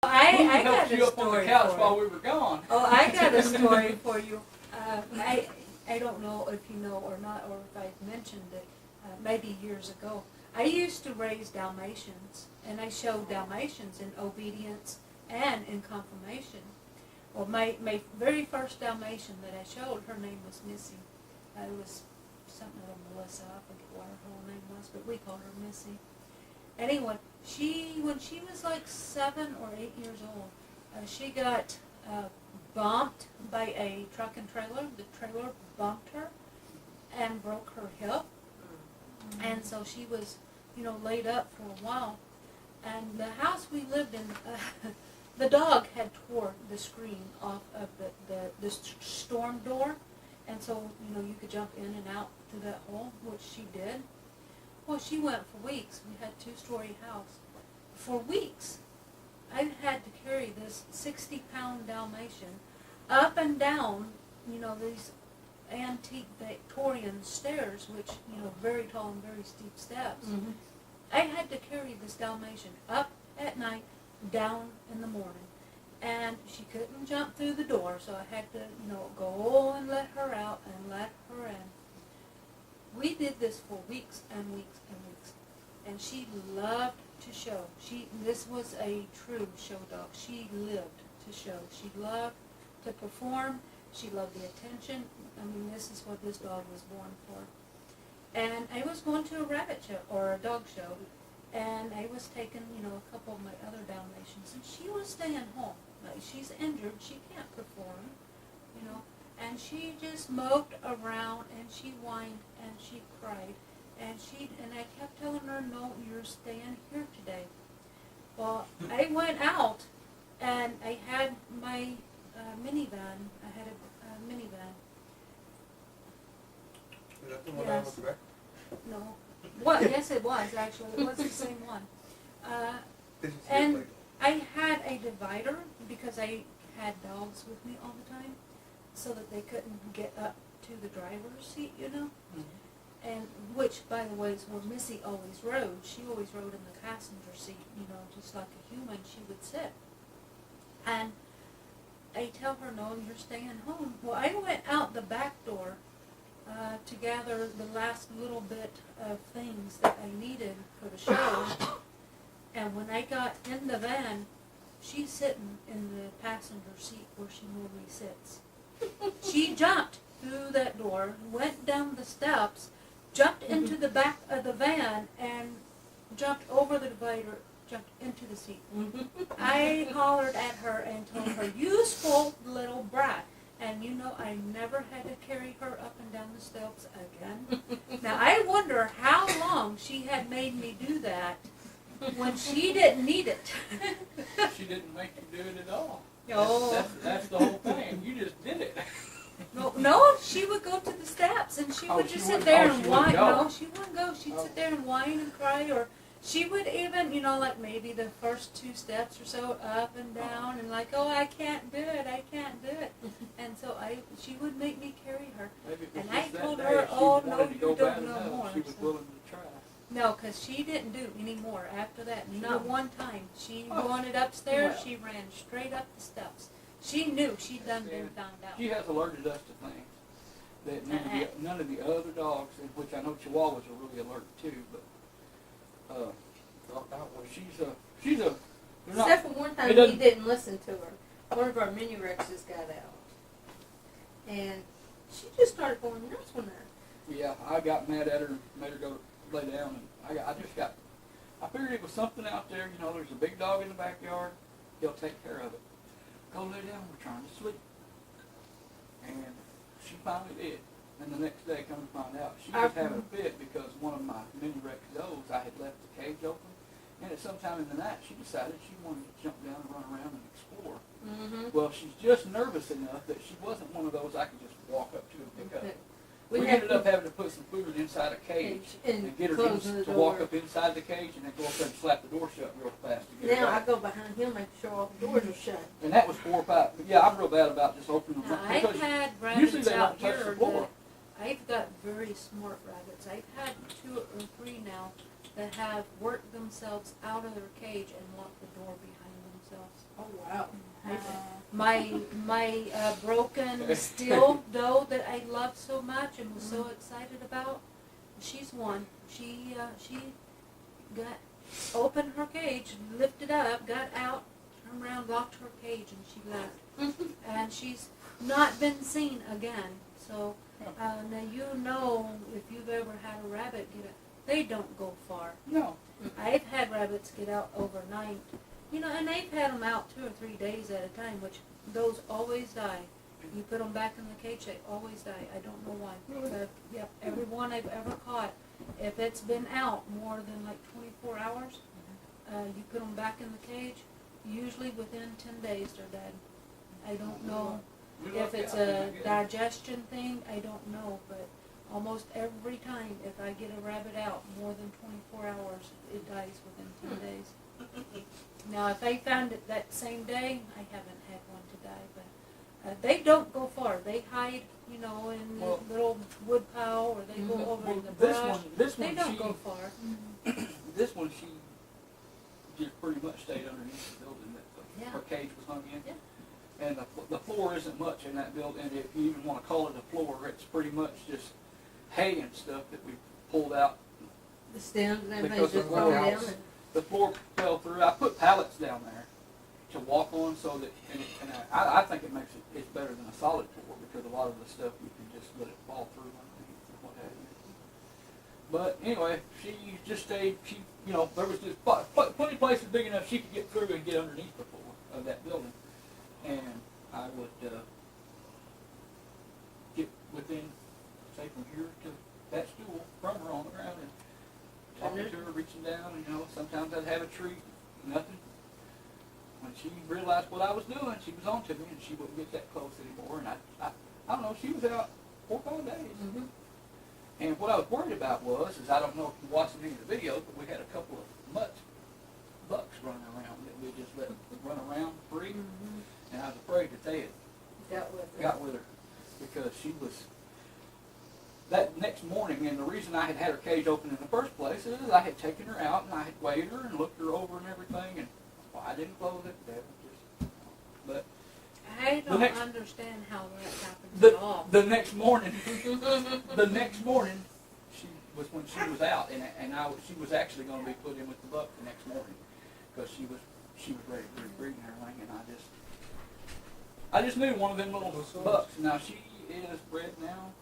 I got you a up on the story couch for while you. we were gone. Oh, I got a story for you. I don't know if you know or not, or if I've mentioned it, maybe years ago. I used to raise Dalmatians, and I showed Dalmatians in obedience and in confirmation. Well, my very first Dalmatian that I showed, her name was Missy. It was something like Melissa, I forget what her whole name was, but we called her Missy. Anyway, when she was like 7 or 8 years old, she got bumped by a truck and trailer. The trailer bumped her and broke her hip. And so she was, laid up for a while. And the house we lived in, the dog had tore the screen off of the storm door. And so, you could jump in and out through that hole, which she did. Well, she went for weeks. We had a 2-story house. For weeks, I had to carry this 60-pound Dalmatian up and down, these antique Victorian stairs, which, very tall and very steep steps. Mm-hmm. I had to carry this Dalmatian up at night, down in the morning. And she couldn't jump through the door, so I had to, go and let her out and let her in. We did this for weeks and weeks and weeks. And she loved to show. This was a true show dog. She lived to show. She loved to perform. She loved the attention. I mean, this is what this dog was born for. And I was going to a rabbit show, or a dog show, and I was taking, a couple of my other Dalmatians, and she was staying home. Like, she's injured. She can't perform, and she just moped around, and she whined, and she cried. And I kept telling her, no, you're staying here today. Well, I went out, and I had my minivan. I had a minivan. Is that the one down with the back? No. Well, yes, it was, actually. It was the same one. And I had a divider because I had dogs with me all the time so that they couldn't get up to the driver's seat, Mm-hmm. And which, by the way, is where Missy always rode. She always rode in the passenger seat, just like a human. She would sit. And I tell her, no, you're staying home. Well, I went out the back door to gather the last little bit of things that I needed for the show. And when I got in the van, she's sitting in the passenger seat where she normally sits. She jumped through that door, went down the steps, jumped into the back of the van, and jumped over the divider, jumped into the seat. I hollered at her and told her, useful little brat. And I never had to carry her up and down the steps again. Now, I wonder how long she had made me do that when she didn't need it. She didn't make you do it at all. Oh. That's the whole thing. You just did it. No, she would go to the steps and she would just sit there and whine. No, she wouldn't go. She'd sit there and whine and cry, or she would even, like maybe the first 2 steps or so up and down and like, oh, I can't do it. And so she would make me carry her. And I told her, oh, no, you don't know more. She was willing to try. No, because she didn't do any more after that. Not one time. She wanted upstairs. She ran straight up the steps. She knew she'd done been found out. She has allergic to things that none of the other dogs, in which I know Chihuahuas are really allergic to, but she's a. Except for one time we didn't listen to her. One of our mini Rexes got out, and she just started going nuts on her. Yeah, I got mad at her and made her go lay down, and I figured it was something out there. There's a big dog in the backyard. He'll take care of it. Go lay down, we're trying to sleep. And she finally did. And the next day, come to find out, she was having a fit because one of my mini Rex does, I had left the cage open. And at some time in the night, she decided she wanted to jump down and run around and explore. Mm-hmm. Well, she's just nervous enough that she wasn't one of those I could just walk up to and pick up. We ended up having to put some food inside a cage and get her to walk up inside the cage and then go up there and slap the door shut real fast. To get now I go behind him, make sure all the doors are shut. And that was 4 or 5. But yeah, I'm real bad about just opening them up. I've had rabbits out here. I've got very smart rabbits. I've had 2 or 3 now that have worked themselves out of their cage and locked the door behind them. themselves. Oh, wow. My broken steel doe that I love so much and was so excited about, she's one. She got opened her cage, lifted up, got out, turned around, locked her cage, and she left. And she's not been seen again. So now you know if you've ever had a rabbit get out, they don't go far. No. I've had rabbits get out overnight, and they've had them out 2 or 3 days at a time, which those always die. You put them back in the cage, they always die. I don't know why. But, yep, every one I've ever caught, if it's been out more than like 24 hours, you put them back in the cage, usually within 10 days they're dead. I don't know if it's a digestion thing, I don't know, but almost every time if I get a rabbit out more than 24 hours, it dies within 10 days. Now, if I found it that same day, I haven't had one to die, but they don't go far. They hide, in the little wood pile, or they go over in the brush. They don't go far. This one, she just pretty much stayed underneath the building that her cage was hung in. Yeah. And the floor isn't much in that building. If you even want to call it a floor, it's pretty much just hay and stuff that we pulled out. The stems and everything Because just the roll floor- down. And The floor fell through. I put pallets down there to walk on, so that I think it makes it's better than a solid floor, because a lot of the stuff you can just let it fall through underneath and what have you. But anyway, she just stayed. There was just plenty of places big enough she could get through and get underneath the floor of that building, and I would get within, say, from here to that stool from her on the ground and talking to her, reaching down, sometimes I'd have a treat, nothing. When she realized what I was doing, she was on to me, and she wouldn't get that close anymore, and I don't know, she was out 4 or 5 days. Mm-hmm. And what I was worried about is I don't know if you're watching any of the videos, but we had a couple of bucks running around that we just let run around free, and I was afraid that they had got with her, because she was, that next morning, and the reason I had her cage open in the first place is I had taken her out and I had weighed her and looked her over and everything, and I didn't close it. But I don't understand how that happens at all. the next morning, she was when she was out, and she was actually going to be put in with the buck the next morning, because she was ready to breed and everything, and I just knew one of them little bucks. Now she is bred now